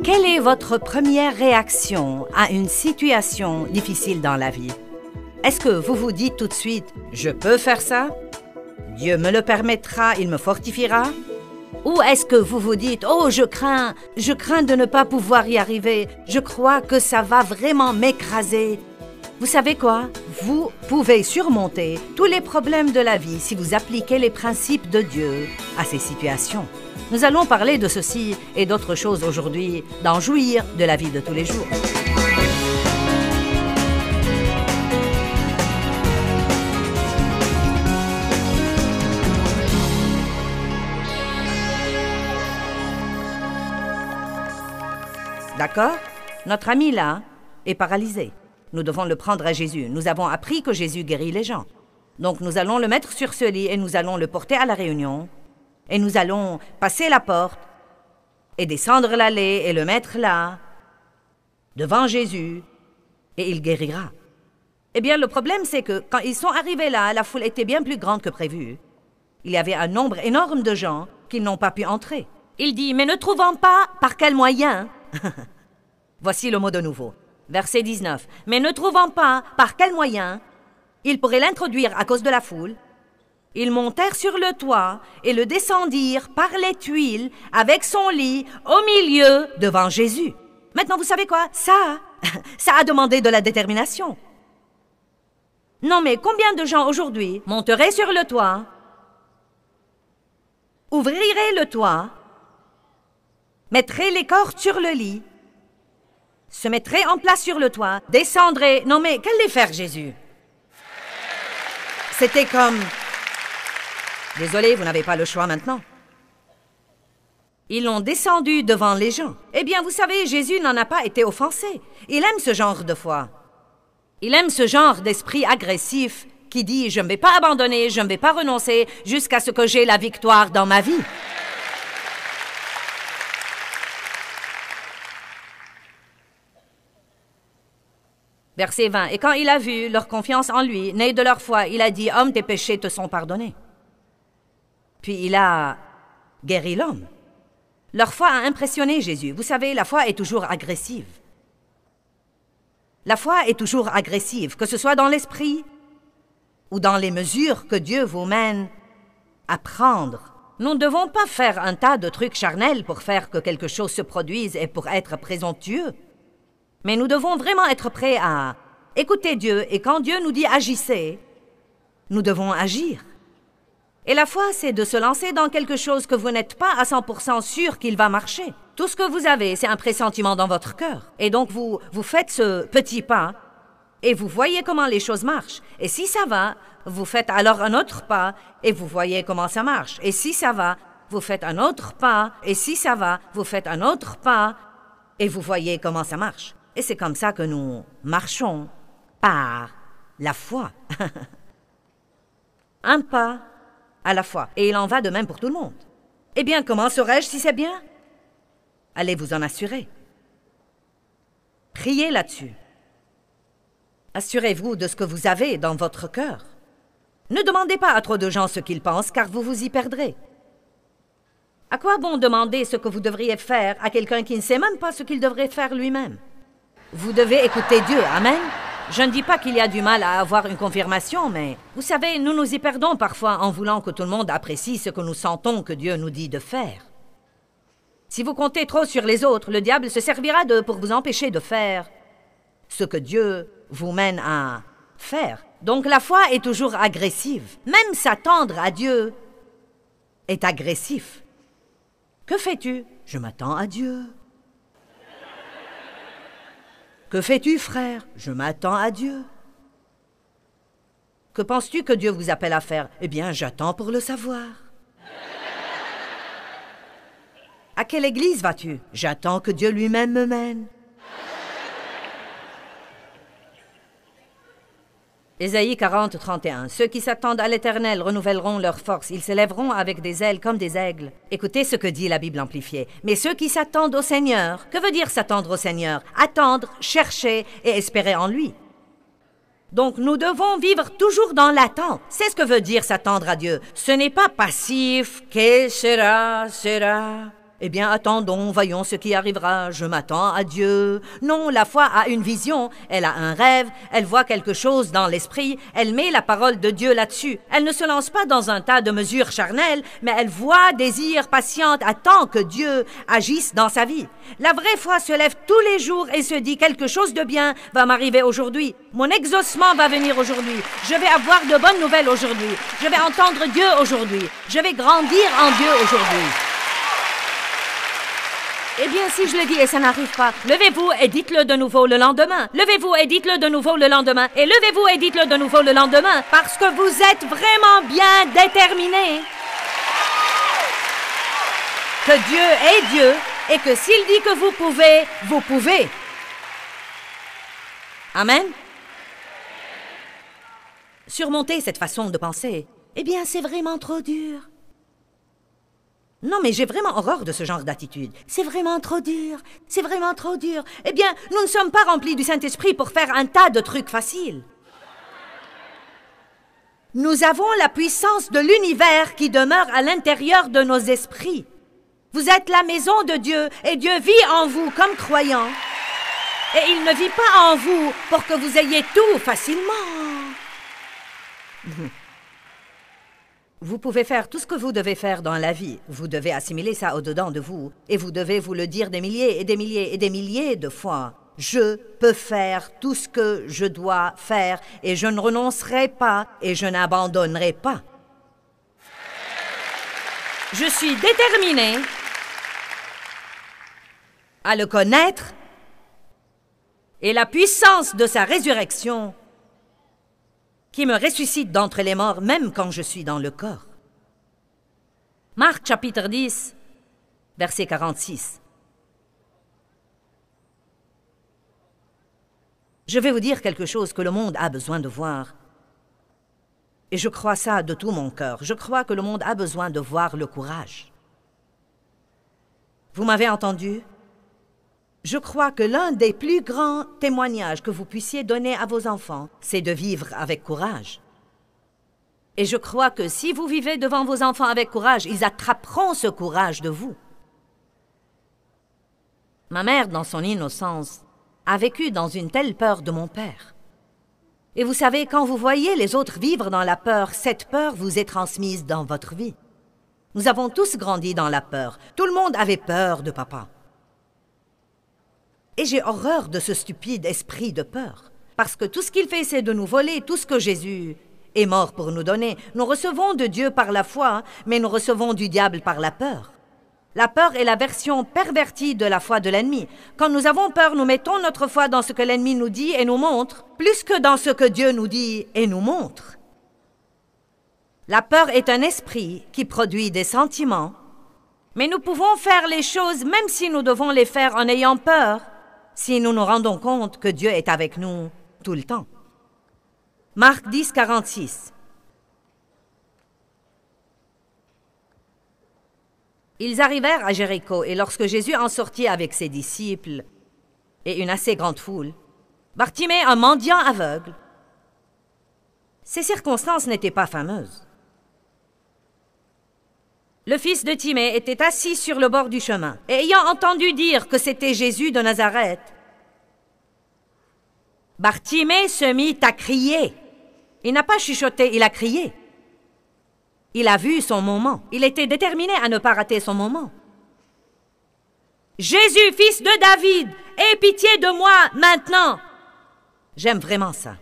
Quelle est votre première réaction à une situation difficile dans la vie? Est-ce que vous vous dites tout de suite « Je peux faire ça? Dieu me le permettra, il me fortifiera » Ou est-ce que vous vous dites « Oh, je crains de ne pas pouvoir y arriver, je crois que ça va vraiment m'écraser ». Vous savez quoi? Vous pouvez surmonter tous les problèmes de la vie si vous appliquez les principes de Dieu à ces situations. Nous allons parler de ceci et d'autres choses aujourd'hui, d'en jouir de la vie de tous les jours. D'accord? Notre ami là est paralysé. Nous devons le prendre à Jésus. Nous avons appris que Jésus guérit les gens. Donc nous allons le mettre sur ce lit et nous allons le porter à la réunion. Et nous allons passer la porte et descendre l'allée et le mettre là, devant Jésus, et il guérira. Eh bien, le problème, c'est que quand ils sont arrivés là, la foule était bien plus grande que prévu. Il y avait un nombre énorme de gens qui n'ont pas pu entrer. Il dit, mais ne trouvant pas par quel moyen? Voici le mot de nouveau. Verset 19. Mais ne trouvant pas par quel moyen ils pourraient l'introduire à cause de la foule, ils montèrent sur le toit et le descendirent par les tuiles avec son lit au milieu devant Jésus. Maintenant, vous savez quoi? Ça a demandé de la détermination. Non, mais combien de gens aujourd'hui monteraient sur le toit, ouvriraient le toit, mettraient les cordes sur le lit, se mettraient en place sur le toit, descendraient... Non, mais qu'allait faire Jésus? C'était comme... Désolé, vous n'avez pas le choix maintenant. Ils l'ont descendu devant les gens. Eh bien, vous savez, Jésus n'en a pas été offensé. Il aime ce genre de foi. Il aime ce genre d'esprit agressif qui dit « Je ne vais pas abandonner, je ne vais pas renoncer jusqu'à ce que j'ai la victoire dans ma vie. » Verset 20. Et quand il a vu leur confiance en lui, née de leur foi, il a dit « Homme, tes péchés te sont pardonnés. » Puis il a guéri l'homme. Leur foi a impressionné Jésus. Vous savez, la foi est toujours agressive. La foi est toujours agressive, que ce soit dans l'esprit ou dans les mesures que Dieu vous mène à prendre. Nous ne devons pas faire un tas de trucs charnels pour faire que quelque chose se produise et pour être présomptueux. Mais nous devons vraiment être prêts à écouter Dieu et quand Dieu nous dit « agissez », nous devons agir. Et la foi, c'est de se lancer dans quelque chose que vous n'êtes pas à 100% sûr qu'il va marcher. Tout ce que vous avez, c'est un pressentiment dans votre cœur. Et donc, vous faites ce petit pas et vous voyez comment les choses marchent. Et si ça va, vous faites alors un autre pas et vous voyez comment ça marche. Et si ça va, vous faites un autre pas. Et si ça va, vous faites un autre pas et vous voyez comment ça marche. Et c'est comme ça que nous marchons par la foi. Un pas à la fois. Et il en va de même pour tout le monde. Eh bien, comment saurais-je si c'est bien? Allez vous en assurer. Priez là-dessus. Assurez-vous de ce que vous avez dans votre cœur. Ne demandez pas à trop de gens ce qu'ils pensent, car vous vous y perdrez. À quoi bon demander ce que vous devriez faire à quelqu'un qui ne sait même pas ce qu'il devrait faire lui-même? Vous devez écouter Dieu, amen? Je ne dis pas qu'il y a du mal à avoir une confirmation, mais vous savez, nous nous y perdons parfois en voulant que tout le monde apprécie ce que nous sentons que Dieu nous dit de faire. Si vous comptez trop sur les autres, le diable se servira d'eux pour vous empêcher de faire ce que Dieu vous mène à faire. Donc la foi est toujours agressive. Même s'attendre à Dieu est agressif. Que fais-tu? Je m'attends à Dieu. Que fais-tu, frère? Je m'attends à Dieu. Que penses-tu que Dieu vous appelle à faire? Eh bien, j'attends pour le savoir. À quelle église vas-tu? J'attends que Dieu lui-même me mène. Ésaïe 40, 31. Ceux qui s'attendent à l'Éternel renouvelleront leur force. Ils s'élèveront avec des ailes comme des aigles. Écoutez ce que dit la Bible amplifiée. Mais ceux qui s'attendent au Seigneur, que veut dire s'attendre au Seigneur? Attendre, chercher et espérer en lui. Donc nous devons vivre toujours dans l'attente. C'est ce que veut dire s'attendre à Dieu. Ce n'est pas passif, que sera, sera. Eh bien, attendons, voyons ce qui arrivera. Je m'attends à Dieu. Non, la foi a une vision. Elle a un rêve. Elle voit quelque chose dans l'esprit. Elle met la parole de Dieu là-dessus. Elle ne se lance pas dans un tas de mesures charnelles, mais elle voit, désire, patiente, attend que Dieu agisse dans sa vie. La vraie foi se lève tous les jours et se dit quelque chose de bien va m'arriver aujourd'hui. Mon exaucement va venir aujourd'hui. Je vais avoir de bonnes nouvelles aujourd'hui. Je vais entendre Dieu aujourd'hui. Je vais grandir en Dieu aujourd'hui. Eh bien, si je le dis et ça n'arrive pas, levez-vous et dites-le de nouveau le lendemain. Levez-vous et dites-le de nouveau le lendemain. Et levez-vous et dites-le de nouveau le lendemain. Parce que vous êtes vraiment bien déterminés. Que Dieu est Dieu et que s'il dit que vous pouvez, vous pouvez. Amen. Surmonter cette façon de penser, eh bien, c'est vraiment trop dur. Non, mais j'ai vraiment horreur de ce genre d'attitude. C'est vraiment trop dur. C'est vraiment trop dur. Eh bien, nous ne sommes pas remplis du Saint-Esprit pour faire un tas de trucs faciles. Nous avons la puissance de l'univers qui demeure à l'intérieur de nos esprits. Vous êtes la maison de Dieu et Dieu vit en vous comme croyant. Et il ne vit pas en vous pour que vous ayez tout facilement. Vous pouvez faire tout ce que vous devez faire dans la vie. Vous devez assimiler ça au-dedans de vous. Et vous devez vous le dire des milliers et des milliers et des milliers de fois. Je peux faire tout ce que je dois faire et je ne renoncerai pas et je n'abandonnerai pas. Je suis déterminée à le connaître et la puissance de sa résurrection qui me ressuscite d'entre les morts, même quand je suis dans le corps. Marc chapitre 10, verset 46. Je vais vous dire quelque chose que le monde a besoin de voir. Et je crois ça de tout mon cœur. Je crois que le monde a besoin de voir le courage. Vous m'avez entendu? Je crois que l'un des plus grands témoignages que vous puissiez donner à vos enfants, c'est de vivre avec courage. Et je crois que si vous vivez devant vos enfants avec courage, ils attraperont ce courage de vous. Ma mère, dans son innocence, a vécu dans une telle peur de mon père. Et vous savez, quand vous voyez les autres vivre dans la peur, cette peur vous est transmise dans votre vie. Nous avons tous grandi dans la peur. Tout le monde avait peur de papa. Et j'ai horreur de ce stupide esprit de peur. Parce que tout ce qu'il fait, c'est de nous voler tout ce que Jésus est mort pour nous donner. Nous recevons de Dieu par la foi, mais nous recevons du diable par la peur. La peur est la version pervertie de la foi de l'ennemi. Quand nous avons peur, nous mettons notre foi dans ce que l'ennemi nous dit et nous montre, plus que dans ce que Dieu nous dit et nous montre. La peur est un esprit qui produit des sentiments, mais nous pouvons faire les choses même si nous devons les faire en ayant peur, si nous nous rendons compte que Dieu est avec nous tout le temps. Marc 10, 46. Ils arrivèrent à Jéricho, et lorsque Jésus en sortit avec ses disciples et une assez grande foule, Bartimée, un mendiant aveugle, ces circonstances n'étaient pas fameuses. Le fils de Timée était assis sur le bord du chemin, et ayant entendu dire que c'était Jésus de Nazareth, Bartimée se mit à crier. Il n'a pas chuchoté, il a crié. Il a vu son moment. Il était déterminé à ne pas rater son moment. « Jésus, fils de David, aie pitié de moi maintenant !» J'aime vraiment ça.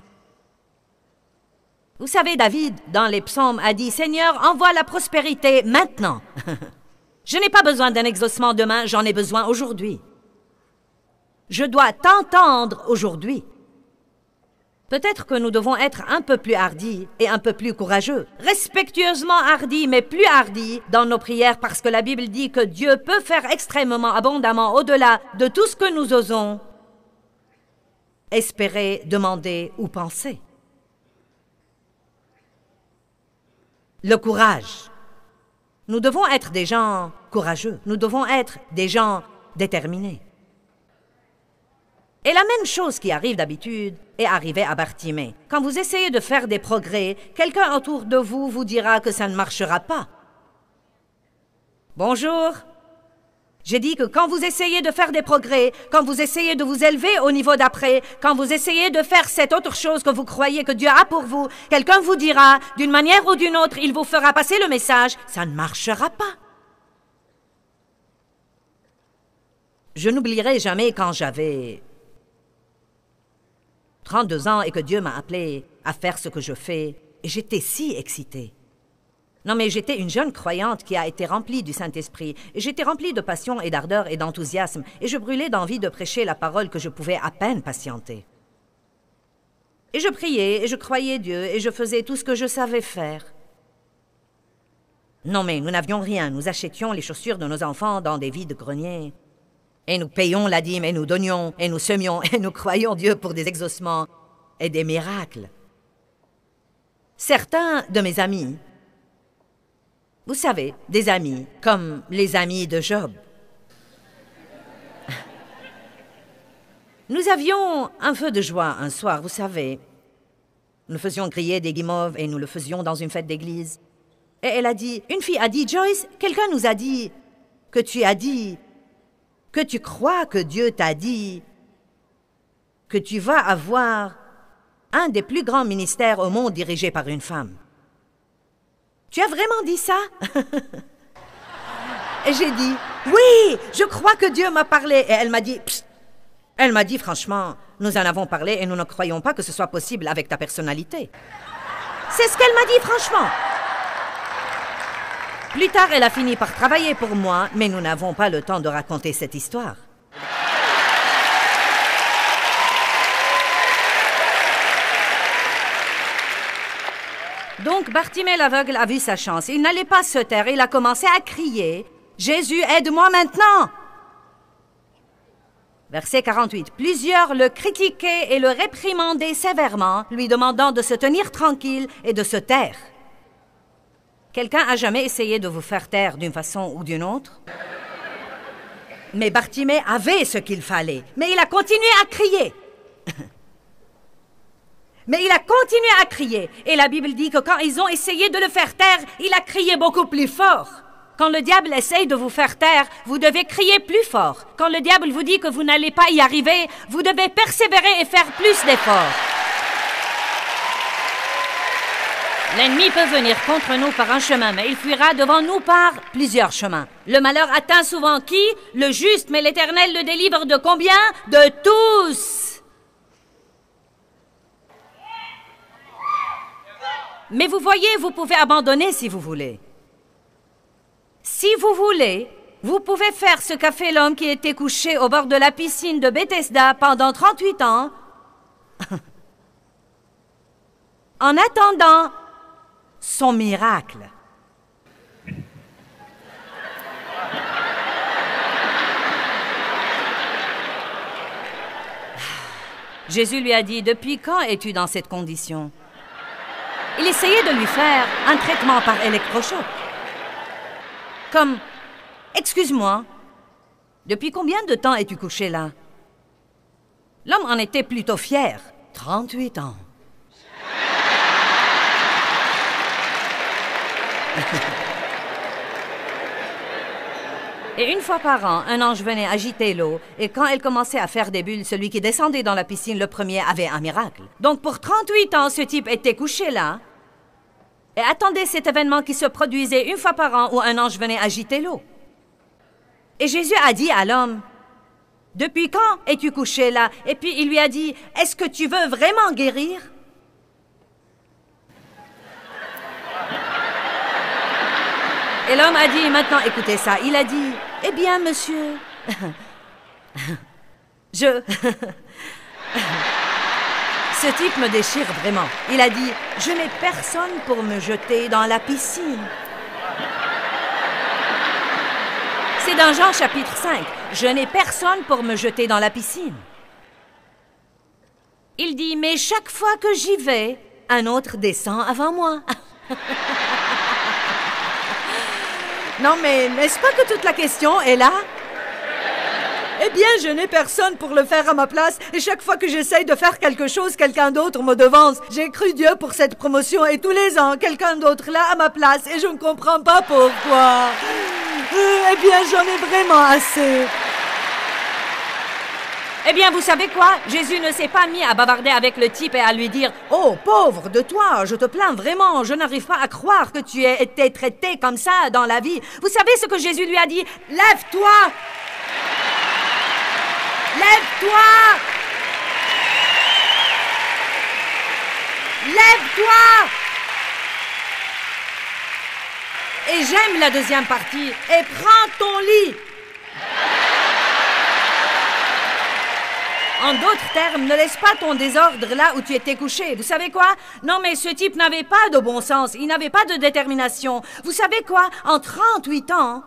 Vous savez, David, dans les psaumes, a dit « Seigneur, envoie la prospérité maintenant. » Je n'ai pas besoin d'un exaucement demain, j'en ai besoin aujourd'hui. Je dois t'entendre aujourd'hui. Peut-être que nous devons être un peu plus hardis et un peu plus courageux. Respectueusement hardis, mais plus hardis dans nos prières parce que la Bible dit que Dieu peut faire extrêmement abondamment au-delà de tout ce que nous osons espérer, demander ou penser. Le courage. Nous devons être des gens courageux. Nous devons être des gens déterminés. Et la même chose qui arrive d'habitude est arrivée à Bartimée. Quand vous essayez de faire des progrès, quelqu'un autour de vous vous dira que ça ne marchera pas. Bonjour. J'ai dit que quand vous essayez de faire des progrès, quand vous essayez de vous élever au niveau d'après, quand vous essayez de faire cette autre chose que vous croyez que Dieu a pour vous, quelqu'un vous dira, d'une manière ou d'une autre, il vous fera passer le message, ça ne marchera pas. Je n'oublierai jamais quand j'avais 32 ans et que Dieu m'a appelé à faire ce que je fais, et j'étais si excitée. Non, mais j'étais une jeune croyante qui a été remplie du Saint-Esprit, et j'étais remplie de passion et d'ardeur et d'enthousiasme, et je brûlais d'envie de prêcher la parole que je pouvais à peine patienter. Et je priais, et je croyais Dieu, et je faisais tout ce que je savais faire. Non, mais nous n'avions rien, nous achetions les chaussures de nos enfants dans des vides-greniers. Et nous payions la dîme, et nous donnions, et nous semions, et nous croyions Dieu pour des exaucements et des miracles. Certains de mes amis, vous savez, des amis, comme les amis de Job. Nous avions un feu de joie un soir, vous savez. Nous faisions griller des guimauves et nous le faisions dans une fête d'église. Et elle a dit, une fille a dit, Joyce, quelqu'un nous a dit que tu as dit, que tu crois que Dieu t'a dit que tu vas avoir un des plus grands ministères au monde dirigé par une femme. Tu as vraiment dit ça? Et j'ai dit, oui, je crois que Dieu m'a parlé. Et elle m'a dit, psst. Elle m'a dit, franchement, nous en avons parlé et nous ne croyons pas que ce soit possible avec ta personnalité. C'est ce qu'elle m'a dit, franchement. Plus tard, elle a fini par travailler pour moi, mais nous n'avons pas le temps de raconter cette histoire. Donc, Bartimée l'aveugle a vu sa chance. Il n'allait pas se taire. Il a commencé à crier, « Jésus, aide-moi maintenant !» Verset 48. Plusieurs le critiquaient et le réprimandaient sévèrement, lui demandant de se tenir tranquille et de se taire. Quelqu'un a jamais essayé de vous faire taire d'une façon ou d'une autre? Mais Bartimée avait ce qu'il fallait, mais il a continué à crier. Mais il a continué à crier. Et la Bible dit que quand ils ont essayé de le faire taire, il a crié beaucoup plus fort. Quand le diable essaye de vous faire taire, vous devez crier plus fort. Quand le diable vous dit que vous n'allez pas y arriver, vous devez persévérer et faire plus d'efforts. L'ennemi peut venir contre nous par un chemin, mais il fuira devant nous par plusieurs chemins. Le malheur atteint souvent qui? Le juste, mais l'Éternel le délivre de combien? De tous. Mais vous voyez, vous pouvez abandonner si vous voulez. Si vous voulez, vous pouvez faire ce qu'a fait l'homme qui était couché au bord de la piscine de Bethesda pendant 38 ans, en attendant son miracle. Jésus lui a dit, « Depuis quand es-tu dans cette condition ?» Il essayait de lui faire un traitement par électrochoc. Comme, « Excuse-moi, depuis combien de temps es-tu couché là ?» L'homme en était plutôt fier. 38 ans. Et une fois par an, un ange venait agiter l'eau, et quand elle commençait à faire des bulles, celui qui descendait dans la piscine le premier avait un miracle. Donc pour 38 ans, ce type était couché là, et attendait cet événement qui se produisait une fois par an où un ange venait agiter l'eau. Et Jésus a dit à l'homme, « Depuis quand es-tu couché là ?» Et puis il lui a dit, « Est-ce que tu veux vraiment guérir ?» Et l'homme a dit, maintenant, écoutez ça, il a dit, « Eh bien, monsieur, Ce type me déchire vraiment. Il a dit, « Je n'ai personne pour me jeter dans la piscine. » C'est dans Jean chapitre 5. « Je n'ai personne pour me jeter dans la piscine. » Il dit, « Mais chaque fois que j'y vais, un autre descend avant moi. » Non, mais n'est-ce pas que toute la question est là? Eh bien, je n'ai personne pour le faire à ma place, et chaque fois que j'essaye de faire quelque chose, quelqu'un d'autre me devance. J'ai cru Dieu pour cette promotion, et tous les ans, quelqu'un d'autre là à ma place, et je ne comprends pas pourquoi. Eh bien, j'en ai vraiment assez. Eh bien, vous savez quoi? Jésus ne s'est pas mis à bavarder avec le type et à lui dire « Oh, pauvre de toi, je te plains vraiment, je n'arrive pas à croire que tu aies été traité comme ça dans la vie. » Vous savez ce que Jésus lui a dit? « Lève-toi! Lève-toi! Lève-toi! » Et j'aime la deuxième partie. « Et prends ton lit! » En d'autres termes, ne laisse pas ton désordre là où tu étais couché. Vous savez quoi? Non, mais ce type n'avait pas de bon sens. Il n'avait pas de détermination. Vous savez quoi? En 38 ans...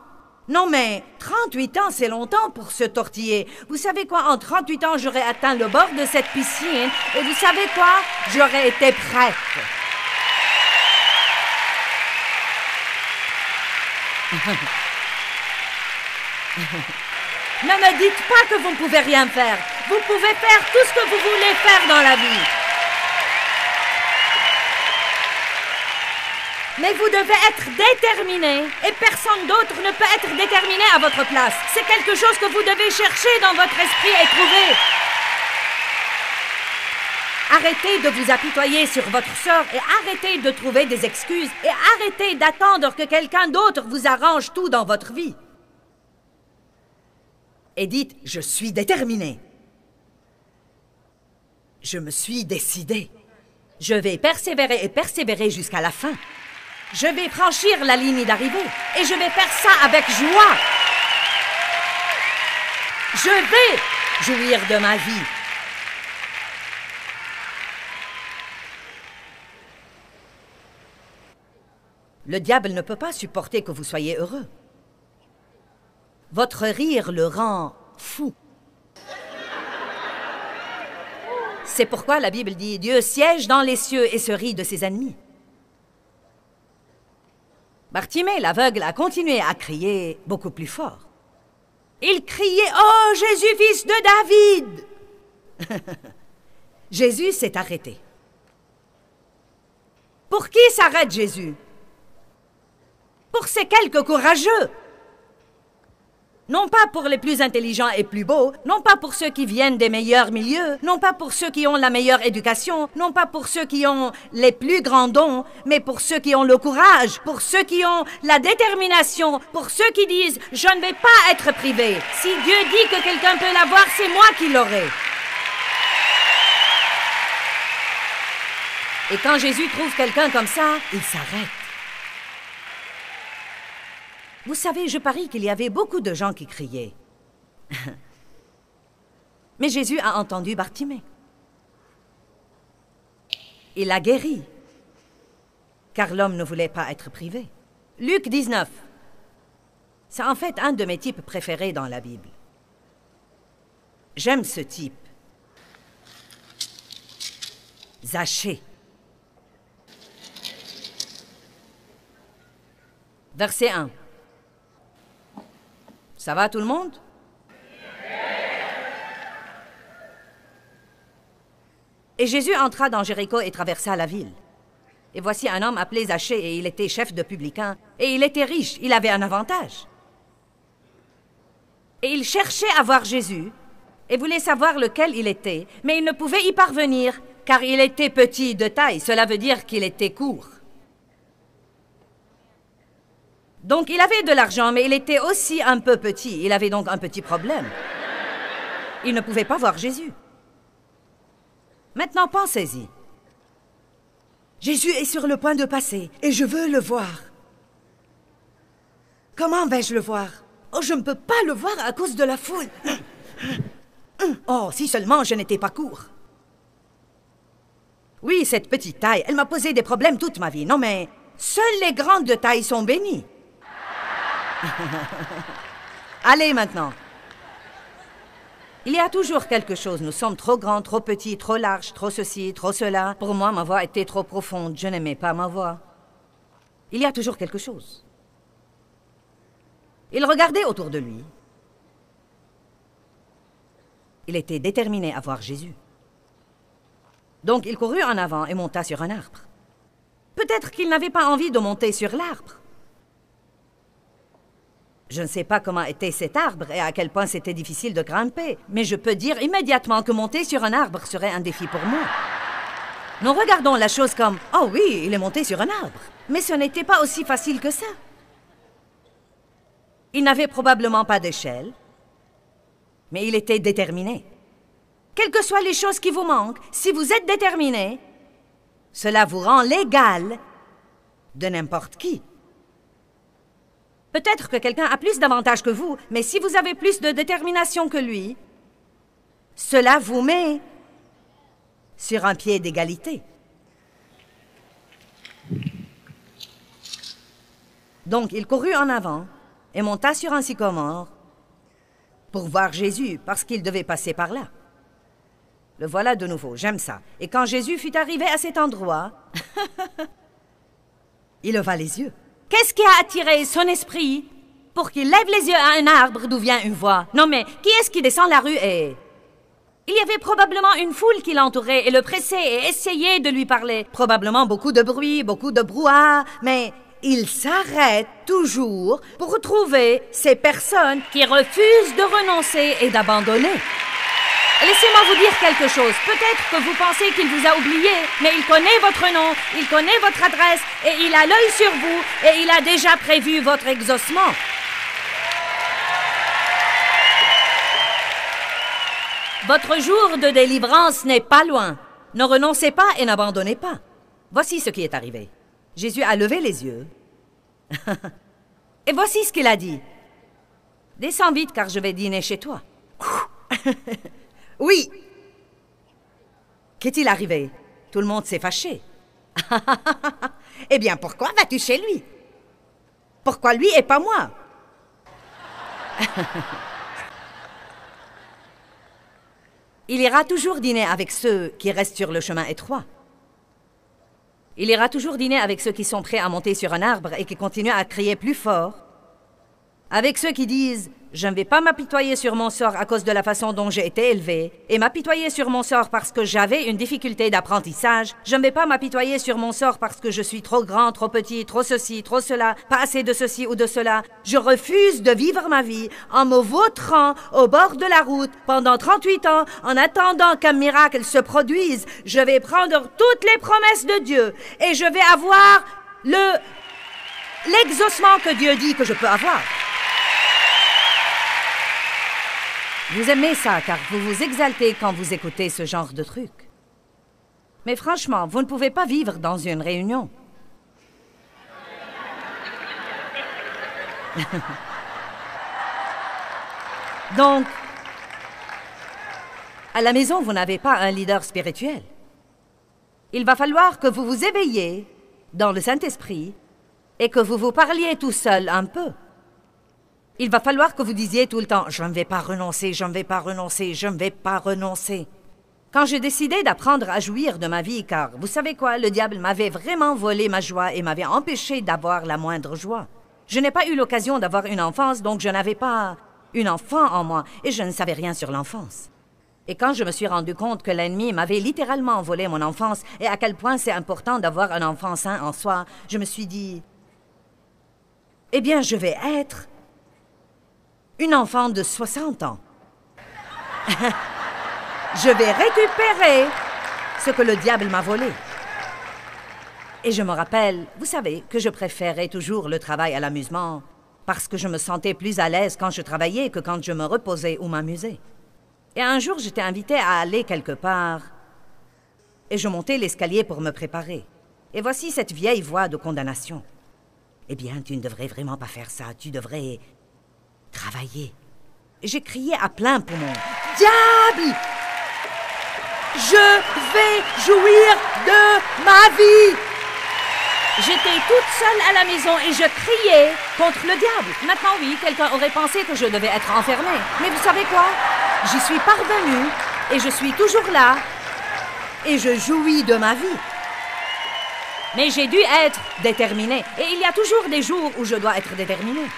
Non, mais 38 ans, c'est longtemps pour se tortiller. Vous savez quoi? En 38 ans, j'aurais atteint le bord de cette piscine. Et vous savez quoi? J'aurais été prête. Ne me dites pas que vous ne pouvez rien faire. Vous pouvez faire tout ce que vous voulez faire dans la vie. Mais vous devez être déterminé. Et personne d'autre ne peut être déterminé à votre place. C'est quelque chose que vous devez chercher dans votre esprit et trouver. Arrêtez de vous apitoyer sur votre sort et arrêtez de trouver des excuses et arrêtez d'attendre que quelqu'un d'autre vous arrange tout dans votre vie. Et dites, je suis déterminé. Je me suis décidé. Je vais persévérer et persévérer jusqu'à la fin. Je vais franchir la ligne d'arrivée et je vais faire ça avec joie. Je vais jouir de ma vie. Le diable ne peut pas supporter que vous soyez heureux. Votre rire le rend fou. C'est pourquoi la Bible dit « Dieu siège dans les cieux et se rit de ses ennemis ». Bartimée, l'aveugle, a continué à crier beaucoup plus fort. Il criait « Oh, Jésus, fils de David !» Jésus s'est arrêté. Pour qui s'arrête Jésus? Pour ces quelques courageux. Non pas pour les plus intelligents et plus beaux, non pas pour ceux qui viennent des meilleurs milieux, non pas pour ceux qui ont la meilleure éducation, non pas pour ceux qui ont les plus grands dons, mais pour ceux qui ont le courage, pour ceux qui ont la détermination, pour ceux qui disent « Je ne vais pas être privé. Si Dieu dit que quelqu'un peut l'avoir, c'est moi qui l'aurai. » Et quand Jésus trouve quelqu'un comme ça, il s'arrête. Vous savez, je parie qu'il y avait beaucoup de gens qui criaient. Mais Jésus a entendu Bartimée. Il l'a guéri, car l'homme ne voulait pas être privé. Luc 19. C'est en fait un de mes types préférés dans la Bible. J'aime ce type. Zachée. Verset 1. Ça va tout le monde? Et Jésus entra dans Jéricho et traversa la ville. Et voici un homme appelé Zachée, et il était chef de publicain, et il était riche, il avait un avantage. Et il cherchait à voir Jésus, et voulait savoir lequel il était, mais il ne pouvait y parvenir, car il était petit de taille, cela veut dire qu'il était court. Donc il avait de l'argent, mais il était aussi un peu petit. Il avait donc un petit problème. Il ne pouvait pas voir Jésus. Maintenant, pensez-y. Jésus est sur le point de passer, et je veux le voir. Comment vais-je le voir? Oh, je ne peux pas le voir à cause de la foule. Oh, si seulement je n'étais pas court. Oui, cette petite taille, elle m'a posé des problèmes toute ma vie. Non, mais seules les grandes de taille sont bénies. Allez maintenant. Il y a toujours quelque chose. Nous sommes trop grands, trop petits, trop larges, trop ceci, trop cela. Pour moi, ma voix était trop profonde. Je n'aimais pas ma voix. Il y a toujours quelque chose. Il regardait autour de lui. Il était déterminé à voir Jésus. Donc il courut en avant et monta sur un arbre. Peut-être qu'il n'avait pas envie de monter sur l'arbre. Je ne sais pas comment était cet arbre et à quel point c'était difficile de grimper, mais je peux dire immédiatement que monter sur un arbre serait un défi pour moi. Nous regardons la chose comme « Oh oui, il est monté sur un arbre ». Mais ce n'était pas aussi facile que ça. Il n'avait probablement pas d'échelle, mais il était déterminé. Quelles que soient les choses qui vous manquent, si vous êtes déterminé, cela vous rend l'égal de n'importe qui. Peut-être que quelqu'un a plus d'avantages que vous, mais si vous avez plus de détermination que lui, cela vous met sur un pied d'égalité. Donc, il courut en avant et monta sur un sycomore pour voir Jésus, parce qu'il devait passer par là. Le voilà de nouveau, j'aime ça. Et quand Jésus fut arrivé à cet endroit, il leva les yeux. Qu'est-ce qui a attiré son esprit pour qu'il lève les yeux à un arbre d'où vient une voix? Non mais, qui est-ce qui descend la rue et... Il y avait probablement une foule qui l'entourait et le pressait et essayait de lui parler. Probablement beaucoup de bruit, beaucoup de brouhaha, mais il s'arrête toujours pour trouver ces personnes qui refusent de renoncer et d'abandonner. Laissez-moi vous dire quelque chose. Peut-être que vous pensez qu'il vous a oublié, mais il connaît votre nom, il connaît votre adresse, et il a l'œil sur vous, et il a déjà prévu votre exaucement. Votre jour de délivrance n'est pas loin. Ne renoncez pas et n'abandonnez pas. Voici ce qui est arrivé. Jésus a levé les yeux. Et voici ce qu'il a dit. « Descends vite, car je vais dîner chez toi. » Oui. Qu'est-il arrivé? Tout le monde s'est fâché. Eh bien, pourquoi vas-tu chez lui? Pourquoi lui et pas moi? Il ira toujours dîner avec ceux qui restent sur le chemin étroit. Il ira toujours dîner avec ceux qui sont prêts à monter sur un arbre et qui continuent à crier plus fort. Avec ceux qui disent « Je ne vais pas m'apitoyer sur mon sort à cause de la façon dont j'ai été élevé, et m'apitoyer sur mon sort parce que j'avais une difficulté d'apprentissage. Je ne vais pas m'apitoyer sur mon sort parce que je suis trop grand, trop petit, trop ceci, trop cela, pas assez de ceci ou de cela. Je refuse de vivre ma vie en me vautrant au bord de la route pendant 38 ans en attendant qu'un miracle se produise. Je vais prendre toutes les promesses de Dieu et je vais avoir l'exaucement que Dieu dit que je peux avoir. » Vous aimez ça, car vous vous exaltez quand vous écoutez ce genre de truc. Mais franchement, vous ne pouvez pas vivre dans une réunion. Donc, à la maison, vous n'avez pas un leader spirituel. Il va falloir que vous vous éveilliez dans le Saint-Esprit et que vous vous parliez tout seul un peu. Il va falloir que vous disiez tout le temps « Je ne vais pas renoncer, je ne vais pas renoncer, je ne vais pas renoncer ». Quand j'ai décidé d'apprendre à jouir de ma vie, car vous savez quoi, le diable m'avait vraiment volé ma joie et m'avait empêché d'avoir la moindre joie. Je n'ai pas eu l'occasion d'avoir une enfance, donc je n'avais pas une enfant en moi et je ne savais rien sur l'enfance. Et quand je me suis rendu compte que l'ennemi m'avait littéralement volé mon enfance et à quel point c'est important d'avoir un enfant sain en soi, je me suis dit « Eh bien, je vais être une enfant de 60 ans. Je vais récupérer ce que le diable m'a volé. » Et je me rappelle, vous savez, que je préférais toujours le travail à l'amusement parce que je me sentais plus à l'aise quand je travaillais que quand je me reposais ou m'amusais. Et un jour, j'étais invitée à aller quelque part et je montais l'escalier pour me préparer. Et voici cette vieille voix de condamnation. « Eh bien, tu ne devrais vraiment pas faire ça, tu devrais travailler. » J'ai crié à plein poumon. « Diable! Je vais jouir de ma vie! » J'étais toute seule à la maison et je criais contre le diable. Maintenant, oui, quelqu'un aurait pensé que je devais être enfermée. Mais vous savez quoi? J'y suis parvenue et je suis toujours là et je jouis de ma vie. Mais j'ai dû être déterminée. Et il y a toujours des jours où je dois être déterminée.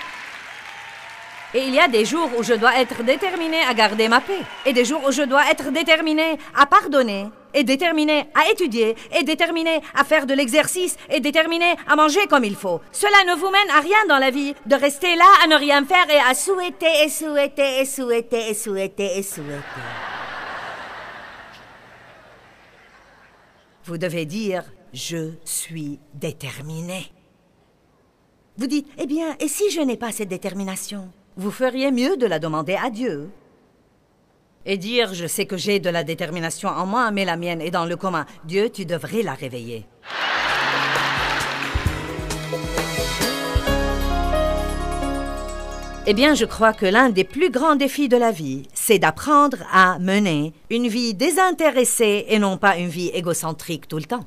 Et il y a des jours où je dois être déterminée à garder ma paix. Et des jours où je dois être déterminée à pardonner est déterminé à étudier, est déterminé à faire de l'exercice, est déterminé à manger comme il faut. Cela ne vous mène à rien dans la vie, de rester là à ne rien faire et à souhaiter et souhaiter et souhaiter et souhaiter et souhaiter. Vous devez dire « Je suis déterminé ». Vous dites « Eh bien, et si je n'ai pas cette détermination ?» Vous feriez mieux de la demander à Dieu. Et dire « Je sais que j'ai de la détermination en moi, mais la mienne est dans le commun. Dieu, tu devrais la réveiller. » Eh bien, je crois que l'un des plus grands défis de la vie, c'est d'apprendre à mener une vie désintéressée et non pas une vie égocentrique tout le temps.